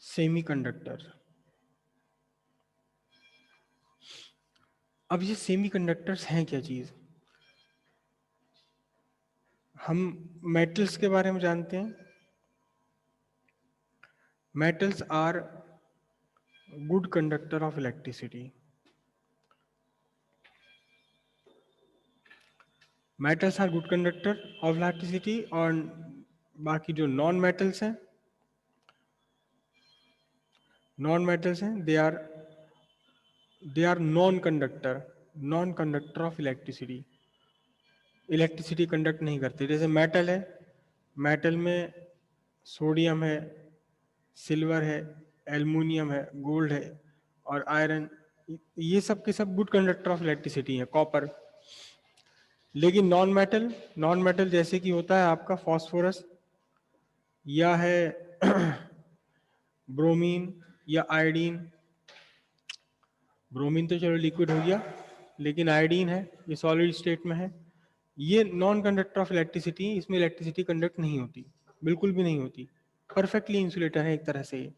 Semiconductor. अब ये semiconductors हैं क्या चीज? हम मेटल्स के बारे में जानते हैं। Metals are good conductor of electricity. Metals are good conductor of electricity. और बाकी जो नॉन मेटल्स हैं, they are non conductor of electricity. Electricity conduct नहीं करते। जैसे मेटल है, मेटल में सोडियम है, सिल्वर है, एल्युमिनियम है, गोल्ड है और आयरन, ये सब के सब गुड कंडक्टर ऑफ इलेक्ट्रिसिटी है, कॉपर। लेकिन नॉन मेटल जैसे कि होता है आपका फॉस्फोरस, या है ब्रोमीन या आयोडीन। ब्रोमीन तो चलो लिक्विड हो गया, लेकिन आयोडीन है, ये सॉलिड स्टेट में है। ये नॉन कंडक्टर ऑफ इलेक्ट्रिसिटी, इसमें इलेक्ट्रिसिटी कंडक्ट नहीं होती, बिल्कुल भी नहीं होती। परफेक्टली इंसुलेटर है एक तरह से ये।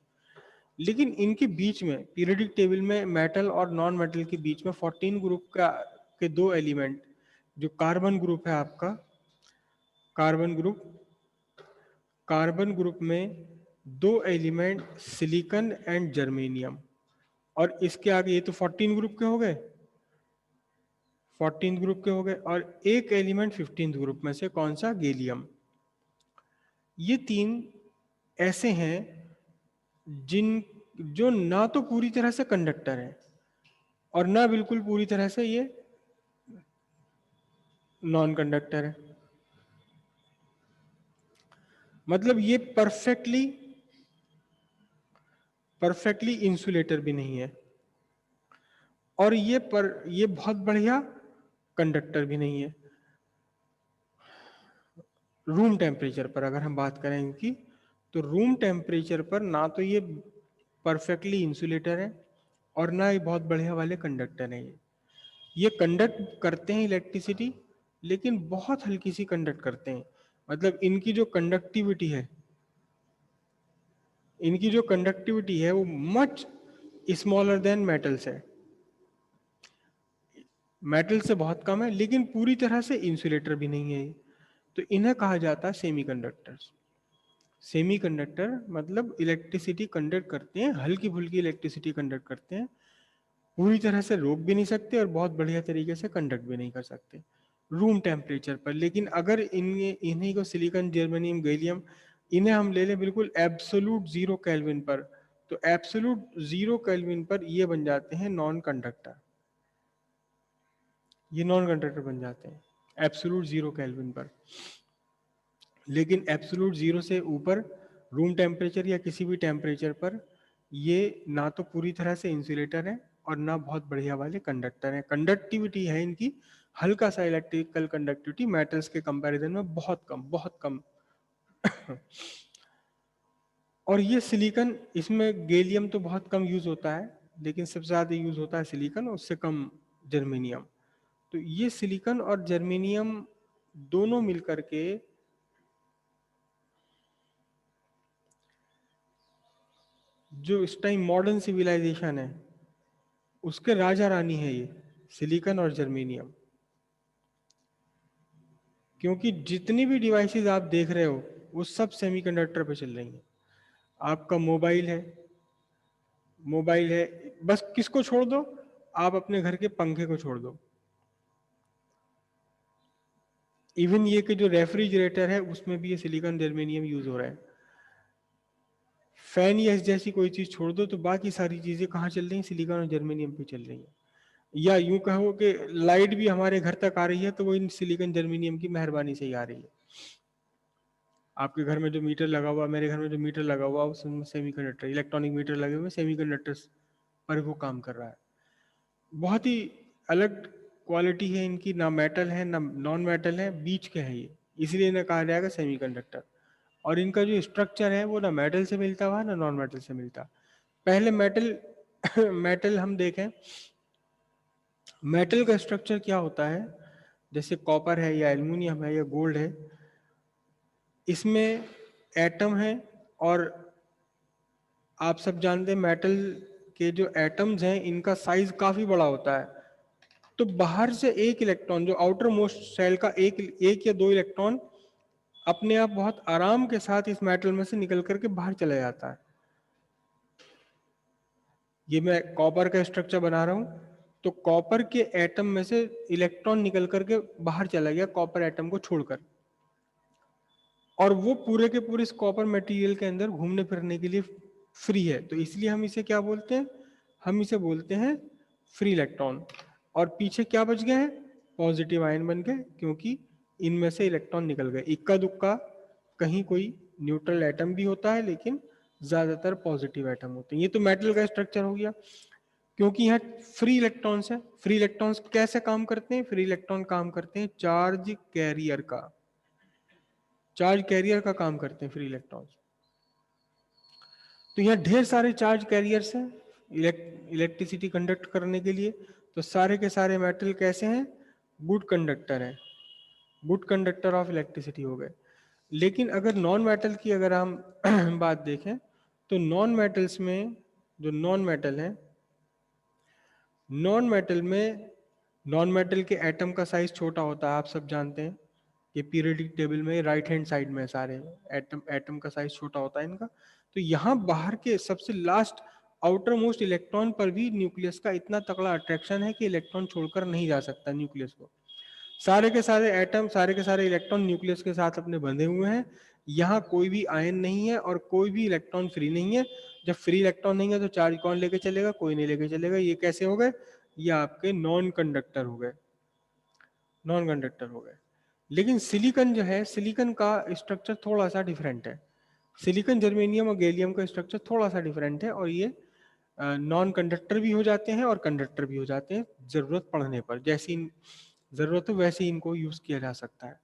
लेकिन इनके बीच में पीरियोडिक टेबल में मेटल और नॉन मेटल के बीच में 14 ग्रुप का के दो एलिमेंट, जो कार्बन ग्रुप है आपका, कार्बन ग्रुप में दो एलिमेंट सिलिकॉन एंड जर्मेनियम। और इसके आगे ये तो 14 ग्रुप के हो गए, 14 ग्रुप के हो गए, और एक एलिमेंट 15 ग्रुप में से कौन सा? गैलियम। ये तीन ऐसे हैं जिन जो ना तो पूरी तरह से कंडक्टर है और ना बिल्कुल पूरी तरह से ये नॉन कंडक्टर है। मतलब ये परफेक्टली इंसुलेटर भी नहीं है, और ये बहुत बढ़िया कंडक्टर भी नहीं है। रूम टेम्परेचर पर अगर हम बात करें इनकी, तो रूम टेम्परेचर पर ना तो ये परफेक्टली इंसुलेटर है और ना ये बहुत बढ़िया वाले कंडक्टर हैं। ये कंडक्ट करते हैं इलेक्ट्रिसिटी, लेकिन बहुत हल्की सी कंडक्ट करते हैं। मतलब इनकी जो कंडक्टिविटी है वो मच स्मॉलर देन मेटल्स है, मेटल से बहुत कम है, लेकिन पूरी तरह से इंसुलेटर भी नहीं है ये। तो इन्हें कहा जाता है सेमीकंडक्टर्स। सेमीकंडक्टर मतलब इलेक्ट्रिसिटी कंडक्ट करते हैं, हल्की फुल्की इलेक्ट्रिसिटी कंडक्ट करते हैं, पूरी तरह से रोक भी नहीं सकते और बहुत बढ़िया तरीके से कंडक्ट भी नहीं कर सकते रूम टेम्परेचर पर। लेकिन अगर इन्हीं को सिलिकॉन, जर्मेनियम, गैलियम, इन्हें हम ले लें बिल्कुल एब्सोल्यूट 0 केल्विन पर, तो एब्सोल्यूट 0 केल्विन पर ये बन जाते हैं नॉन कंडक्टर। ये नॉन कंडक्टर बन जाते हैं एब्सोल्यूट 0 केल्विन पर। लेकिन एब्सोल्यूट 0 से ऊपर रूम टेम्परेचर या किसी भी टेम्परेचर पर ये ना तो पूरी तरह से इंसुलेटर है और ना बहुत बढ़िया वाले कंडक्टर है। कंडक्टिविटी है इनकी हल्का सा, इलेक्ट्रिकल कंडक्टिविटी मेटल्स के कंपैरिजन में बहुत कम, बहुत कम। और ये सिलिकॉन, इसमें गैलियम तो बहुत कम यूज होता है, लेकिन सबसे ज्यादा यूज होता है सिलिकॉन, उससे कम जर्मेनियम। तो ये सिलिकॉन और जर्मेनियम दोनों मिलकर के जो इस टाइम मॉडर्न सिविलाइजेशन है उसके राजा रानी है, ये सिलिकॉन और जर्मेनियम। क्योंकि जितनी भी डिवाइसेस आप देख रहे हो वो सब सेमीकंडक्टर पे चल रही हैं। आपका मोबाइल है, बस किसको छोड़ दो, आप अपने घर के पंखे को छोड़ दो, इवन ये कि जो रेफ्रिजरेटर है उसमें भी ये सिलिकॉन जर्मेनियम यूज हो रहा है। फैन या जैसी कोई चीज छोड़ दो तो बाकी सारी चीजें कहाँ चल रही हैं? सिलिकॉन और जर्मेनियम पे चल रही हैं। या यूं कहो कि लाइट भी हमारे घर तक आ रही है तो वो इन सिलिकॉन जर्मेनियम की मेहरबानी से ही आ रही है। आपके घर में जो मीटर लगा हुआ, मेरे घर में जो मीटर लगा हुआ, उसमें सेमीकंडक्टर, इलेक्ट्रॉनिक मीटर लगे हुए, सेमीकंडक्टर्स पर वो काम कर रहा है। बहुत ही अलग क्वालिटी है इनकी, ना मेटल है ना नॉन मेटल है, बीच के है ये, इसलिए इन्हें कहा जाएगा सेमीकंडक्टर। और इनका जो स्ट्रक्चर है वो ना मेटल से मिलता हुआ ना नॉन मेटल से मिलता। पहले मेटल मेटल हम देखें, मेटल का स्ट्रक्चर क्या होता है। जैसे कॉपर है या एल्युमिनियम है या गोल्ड है, इसमें एटम है और आप सब जानते हैं मेटल के जो एटम्स हैं इनका साइज काफी बड़ा होता है, तो बाहर से एक इलेक्ट्रॉन, जो आउटर मोस्ट शेल का एक या दो इलेक्ट्रॉन अपने आप बहुत आराम के साथ इस मेटल में से निकल करके बाहर चला जाता है। ये मैं कॉपर का स्ट्रक्चर बना रहा हूं, तो कॉपर के एटम में से इलेक्ट्रॉन निकल करके बाहर चला गया कॉपर एटम को छोड़कर, और वो पूरे के पूरे इस कॉपर मटेरियल के अंदर घूमने फिरने के लिए फ्री है, तो इसलिए हम इसे क्या बोलते हैं, हम इसे बोलते हैं फ्री इलेक्ट्रॉन। और पीछे क्या बच गए हैं, पॉजिटिव आयन बन गए, क्योंकि इनमें से इलेक्ट्रॉन निकल गए। इक्का दुक्का कहीं कोई न्यूट्रल एटम भी होता है, लेकिन ज्यादातर पॉजिटिव एटम होते हैं। ये तो मेटल का स्ट्रक्चर हो गया। क्योंकि यहाँ फ्री इलेक्ट्रॉन्स है, फ्री इलेक्ट्रॉन्स कैसे काम करते हैं, फ्री इलेक्ट्रॉन काम करते हैं चार्ज कैरियर का, चार्ज कैरियर का काम करते हैं फ्री इलेक्ट्रॉन्स। तो यहाँ ढेर सारे चार्ज कैरियर्स हैं इलेक्ट्रिसिटी कंडक्ट करने के लिए। तो सारे के सारे मेटल कैसे हैं, गुड कंडक्टर हैं, गुड कंडक्टर ऑफ इलेक्ट्रिसिटी हो गए। लेकिन अगर नॉन मेटल की अगर हम बात देखें, तो नॉन मेटल्स में जो नॉन मेटल है, नॉन मेटल में नॉन मेटल के एटम का साइज छोटा होता है, आप सब जानते हैं। ये पीरियोडिक टेबल में राइट हैंड साइड में सारे एटम का साइज छोटा होता है इनका। तो यहाँ बाहर के सबसे लास्ट आउटर मोस्ट इलेक्ट्रॉन पर भी न्यूक्लियस का इतना तगड़ा अट्रैक्शन है कि इलेक्ट्रॉन छोड़कर नहीं जा सकता न्यूक्लियस को। सारे के सारे एटम, सारे के सारे इलेक्ट्रॉन न्यूक्लियस के साथ अपने बंधे हुए हैं। यहाँ कोई भी आयन नहीं है और कोई भी इलेक्ट्रॉन फ्री नहीं है। जब फ्री इलेक्ट्रॉन नहीं है तो चार्ज कौन लेके चलेगा, कोई नहीं लेके चलेगा। ये कैसे हो गए, ये आपके नॉन कंडक्टर हो गए, नॉन कंडक्टर हो गए। लेकिन सिलिकॉन जो है, सिलिकॉन का स्ट्रक्चर थोड़ा सा डिफरेंट है। सिलिकॉन, जर्मेनियम और गैलियम का स्ट्रक्चर थोड़ा सा डिफरेंट है, और ये नॉन कंडक्टर भी हो जाते हैं और कंडक्टर भी हो जाते हैं जरूरत पड़ने पर। जैसी जरूरत हो वैसे ही इनको यूज किया जा सकता है।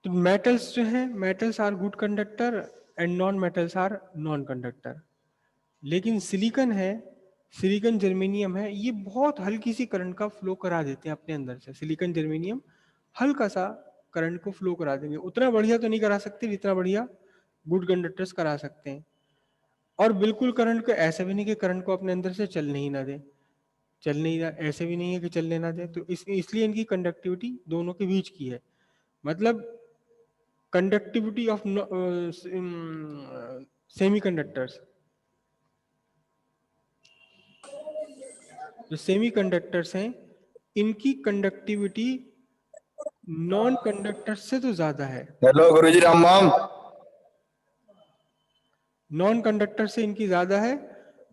तो मेटल्स जो है, metals are good conductor and non metals are non conductor. लेकिन सिलिकॉन है, सिलिकॉन जर्मेनियम है, ये बहुत हल्की सी करंट का फ्लो करा देते हैं अपने अंदर से। सिलिकॉन जर्मेनियम हल्का सा करंट को फ्लो करा देंगे, उतना बढ़िया तो नहीं करा सकते जितना बढ़िया गुड कंडक्टर्स करा सकते हैं। और बिल्कुल करंट को ऐसा भी नहीं कि करंट को अपने अंदर से चलने ही ना दे, चलने ही ना, ऐसे भी नहीं है कि चलने ना दे। तो इसलिए इनकी कंडक्टिविटी दोनों के बीच की है। मतलब कंडक्टिविटी ऑफ सेमीकंडक्टर्स, जो सेमीकंडक्टर्स हैं इनकी कंडक्टिविटी नॉन कंडक्टर से तो ज्यादा है। हेलो गुरुजी राम राम। नॉन कंडक्टर से इनकी ज्यादा है,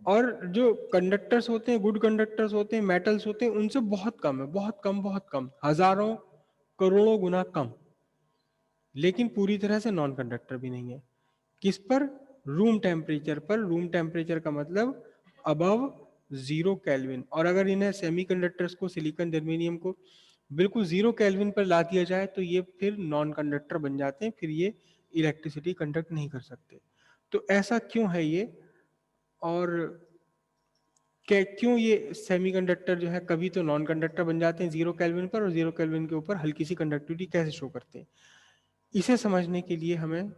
और जो कंडक्टर्स होते हैं, गुड कंडक्टर्स होते हैं, मेटल्स होते हैं, उनसे बहुत कम है, बहुत कम, बहुत कम, हजारों करोड़ों गुना कम। लेकिन पूरी तरह से नॉन कंडक्टर भी नहीं है। किस पर, रूम टेम्परेचर पर। रूम टेम्परेचर का मतलब अबव 0 केल्विन। और अगर इन्हें सेमीकंडक्टर्स को, सिलिकॉन जर्मेनियम को बिल्कुल 0 केल्विन पर ला दिया जाए तो ये फिर नॉन कंडक्टर बन जाते हैं, फिर ये इलेक्ट्रिसिटी कंडक्ट नहीं कर सकते। तो ऐसा क्यों है ये, और क्यों ये सेमीकंडक्टर जो है कभी तो नॉन कंडक्टर बन जाते हैं 0 केल्विन पर, और 0 केल्विन के ऊपर हल्की सी कंडक्टिविटी कैसे शो करते हैं, इसे समझने के लिए हमें